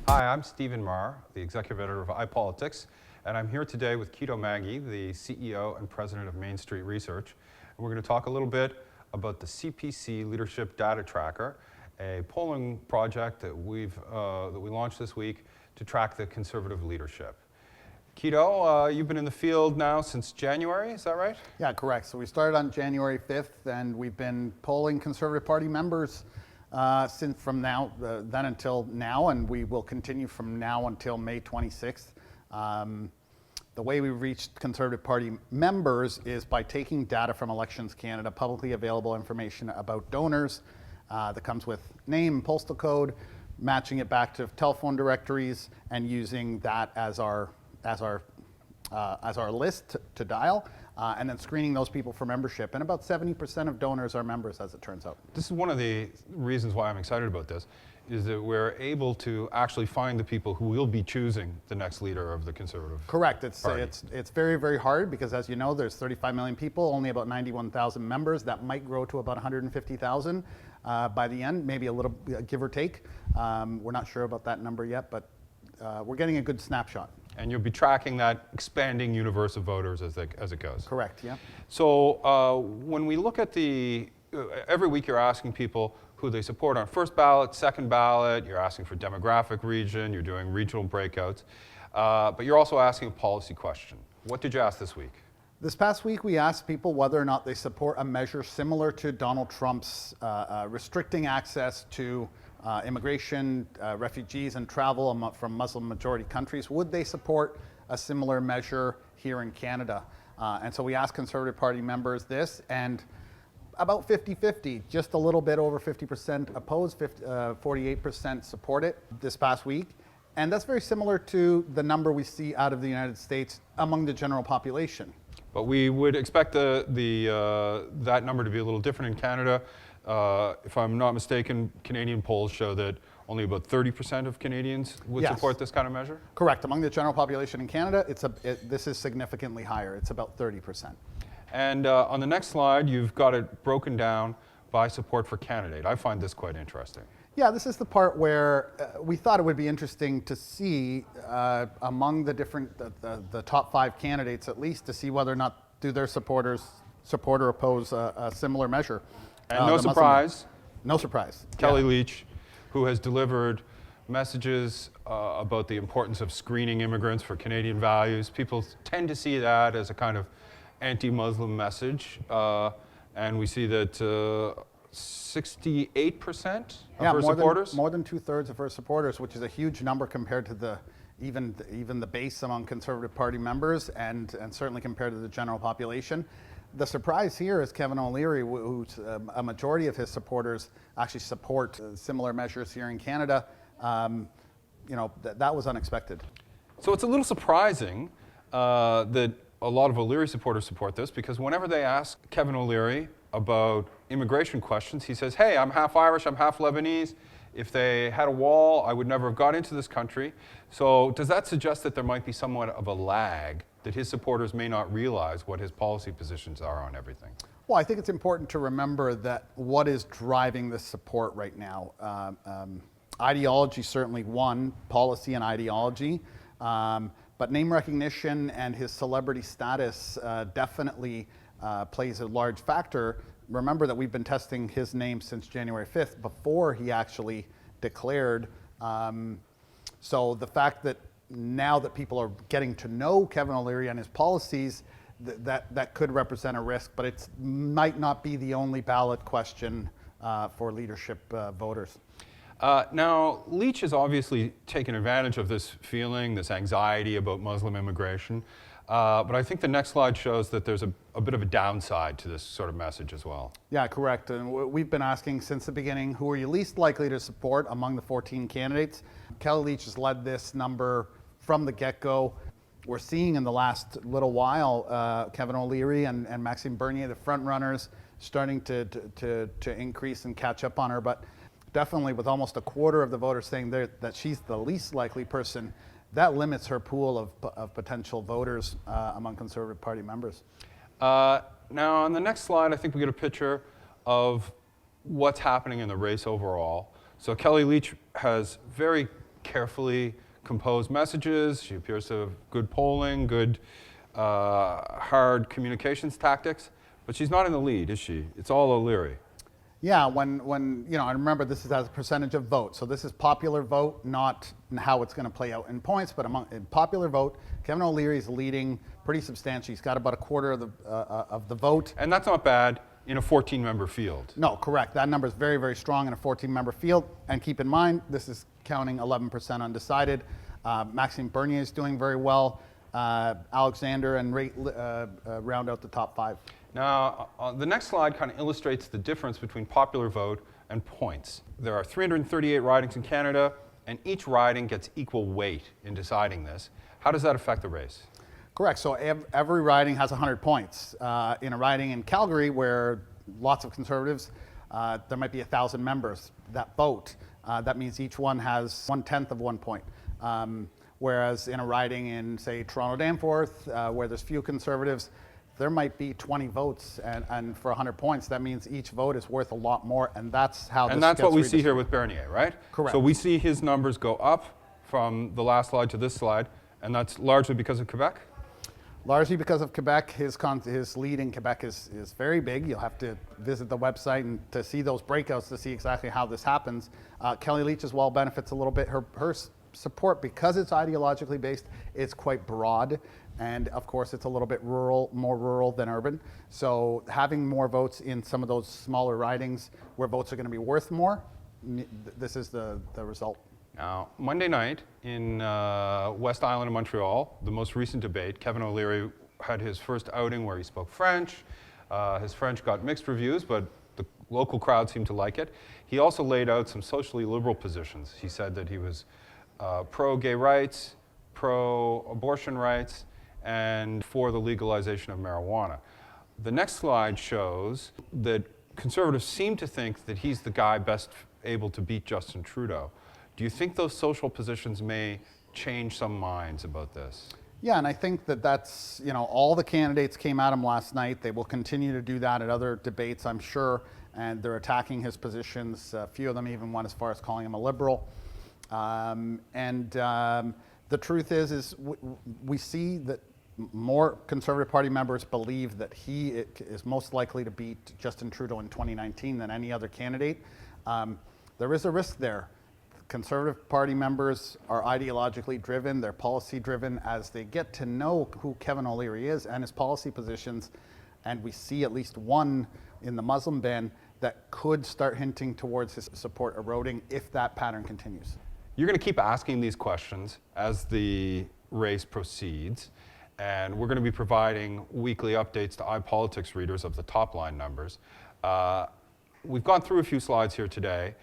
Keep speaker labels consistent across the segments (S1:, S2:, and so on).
S1: Hi, I'm Stephen Maher, the executive editor of Ipolitics, and I'm here today with Quito Maggi, the CEO and president of Mainstreet Research. And we're going to talk a little bit about the CPC Leadership Data Tracker, a polling project that we launched this week to track the conservative leadership. Quito, you've been in the field now since January, is that right?
S2: Yeah, correct. So we started on January 5th, and we've been polling Conservative Party members since from then until now, and we will continue from now until May 26th. The way we reached Conservative Party members is by taking data from Elections Canada, publicly available information about donors that comes with name, postal code, matching it back to telephone directories, and using that as our list to dial, and then screening those people for membership. And about 70% of donors are members, as it turns out.
S1: This is one of the reasons why I'm excited about this, is that we're able to actually find the people who will be choosing the next leader of the Conservative
S2: Correct.
S1: Party.
S2: It's very, very hard because, as you know, there's 35 million people, only about 91,000 members. That might grow to about 150,000 by the end, maybe a little give or take. We're not sure about that number yet, but we're getting a good snapshot.
S1: And you'll be tracking that expanding universe of voters as it goes.
S2: Correct, yeah.
S1: So when we look at every week you're asking people who they support on first ballot, second ballot, you're asking for demographic region, you're doing regional breakouts, but you're also asking a policy question. What did you ask this week?
S2: This past week, we asked people whether or not they support a measure similar to Donald Trump's restricting access to immigration, refugees, and travel from Muslim-majority countries. Would they support a similar measure here in Canada? And so we asked Conservative Party members this, and about 50-50, just a little bit over 50% oppose, 48% support it this past week. And that's very similar to the number we see out of the United States among the general population.
S1: But we would expect that number to be a little different in Canada. If I'm not mistaken, Canadian polls show that only about 30% of Canadians would support this kind of measure?
S2: Correct. Among the general population in Canada, this is significantly higher. It's about 30%.
S1: And on the next slide, you've got it broken down by support for candidate. I find this quite interesting.
S2: Yeah, this is the part where we thought it would be interesting to see among the the top 5 candidates, at least, to see whether or not do their supporters support or oppose a similar measure.
S1: And no surprise.
S2: No surprise.
S1: Kelly Leitch, who has delivered messages about the importance of screening immigrants for Canadian values. People tend to see that as a kind of anti-Muslim message, and we see that 68% of her supporters?
S2: More than 2/3 of her supporters, which is a huge number compared to even the base among Conservative Party members, and certainly compared to the general population. The surprise here is Kevin O'Leary, who's a majority of his supporters actually support similar measures here in Canada. That was unexpected.
S1: So it's a little surprising that a lot of O'Leary supporters support this, because whenever they ask Kevin O'Leary about immigration questions, he says, hey, I'm half Irish, I'm half Lebanese. If they had a wall, I would never have got into this country. So does that suggest that there might be somewhat of a lag, that his supporters may not realize what his policy positions are on everything?
S2: Well, I think it's important to remember that what is driving this support right now, ideology certainly one, policy and ideology, but name recognition and his celebrity status definitely plays a large factor. Remember that we've been testing his name since January 5th, before he actually declared. So the fact that now that people are getting to know Kevin O'Leary and his policies, that could represent a risk, but it might not be the only ballot question for leadership voters.
S1: Now, Leitch has obviously taken advantage of this feeling, this anxiety about Muslim immigration, but I think the next slide shows that there's a bit of a downside to this sort of message as well.
S2: Yeah, correct. And we've been asking since the beginning, who are you least likely to support among the 14 candidates? Kelly Leitch has led this number from the get-go. We're seeing in the last little while Kevin O'Leary and Maxime Bernier, the front runners, starting to increase and catch up on her, but definitely with almost a quarter of the voters saying that she's the least likely person, that limits her pool of potential voters among Conservative Party members.
S1: Now on the next slide, I think we get a picture of what's happening in the race overall. So Kelly Leach has very carefully composed messages. She appears to have good polling, good hard communications tactics, but she's not in the lead, is she? It's all O'Leary.
S2: Yeah, when I remember this is as a percentage of vote. So this is popular vote, not how it's going to play out in points, but in popular vote, Kevin O'Leary is leading pretty substantially. He's got about a quarter of the vote.
S1: And that's not bad in a 14-member field.
S2: No, correct. That number is very, very strong in a 14-member field. And keep in mind, this is counting 11% undecided. Maxime Bernier is doing very well. Alexander and Ray round out the top 5.
S1: Now, the next slide kind of illustrates the difference between popular vote and points. There are 338 ridings in Canada, and each riding gets equal weight in deciding this. How does that affect the race?
S2: Correct. So every riding has 100 points. In a riding in Calgary, where lots of Conservatives, there might be 1,000 members that vote. That means each one has 1/10 of 1 point. Whereas in a riding in, say, Toronto Danforth, where there's few Conservatives, there might be 20 votes, and for 100 points, that means each vote is worth a lot more, and that's how this
S1: And that's
S2: gets
S1: what we see here with Bernier, right?
S2: Correct.
S1: So we see his numbers go up from the last slide to this slide, and that's largely because of Quebec?
S2: Largely because of Quebec. His lead in Quebec is very big. You'll have to visit the website and to see those breakouts to see exactly how this happens. Kelly Leach as well benefits a little bit. Her support, because it's ideologically based, it's quite broad. And of course, it's a little bit rural, more rural than urban. So having more votes in some of those smaller ridings where votes are going to be worth more, this is the result.
S1: Now, Monday night in West Island of Montreal, the most recent debate, Kevin O'Leary had his first outing where he spoke French. His French got mixed reviews, but the local crowd seemed to like it. He also laid out some socially liberal positions. He said that he was pro-gay rights, pro-abortion rights, and for the legalization of marijuana. The next slide shows that Conservatives seem to think that he's the guy best able to beat Justin Trudeau. Do you think those social positions may change some minds about this?
S2: Yeah, and I think that's, all the candidates came at him last night. They will continue to do that at other debates, I'm sure, and they're attacking his positions. A few of them even went as far as calling him a liberal. The truth is we see that more Conservative Party members believe that he is most likely to beat Justin Trudeau in 2019 than any other candidate. There is a risk there. Conservative Party members are ideologically driven, they're policy driven. As they get to know who Kevin O'Leary is and his policy positions, and we see at least one in the Muslim ban that could start hinting towards his support eroding if that pattern continues.
S1: You're going to keep asking these questions as the race proceeds, and we're going to be providing weekly updates to Ipolitics readers of the top line numbers. We've gone through a few slides here today,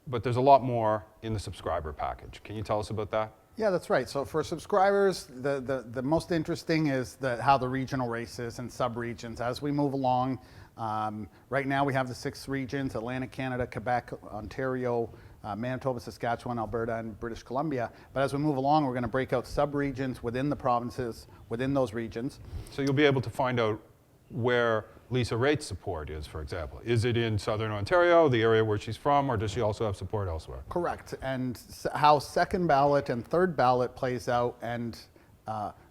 S1: but there's a lot more in the subscriber package. Can you tell us about that?
S2: Yeah, that's right. So for subscribers, the most interesting is how the regional races and sub-regions. As we move along, right now we have the 6 regions: Atlantic Canada, Quebec, Ontario, Manitoba, Saskatchewan, Alberta, and British Columbia. But as we move along, we're going to break out sub-regions within the provinces, within those regions.
S1: So you'll be able to find out where Lisa Rait's support is, for example. Is it in Southern Ontario, the area where she's from, or does she also have support elsewhere?
S2: Correct. And how second ballot and third ballot plays out, and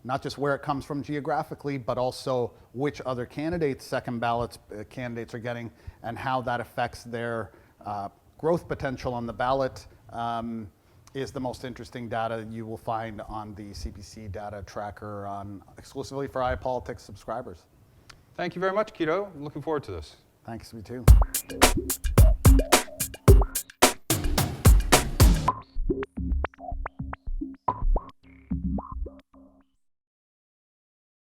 S2: not just where it comes from geographically, but also which other candidates second ballot candidates are getting, and how that affects their growth potential on the ballot is the most interesting data you will find on the CPC data tracker exclusively for Ipolitics subscribers.
S1: Thank you very much, Quito. Looking forward to this.
S2: Thanks, me too.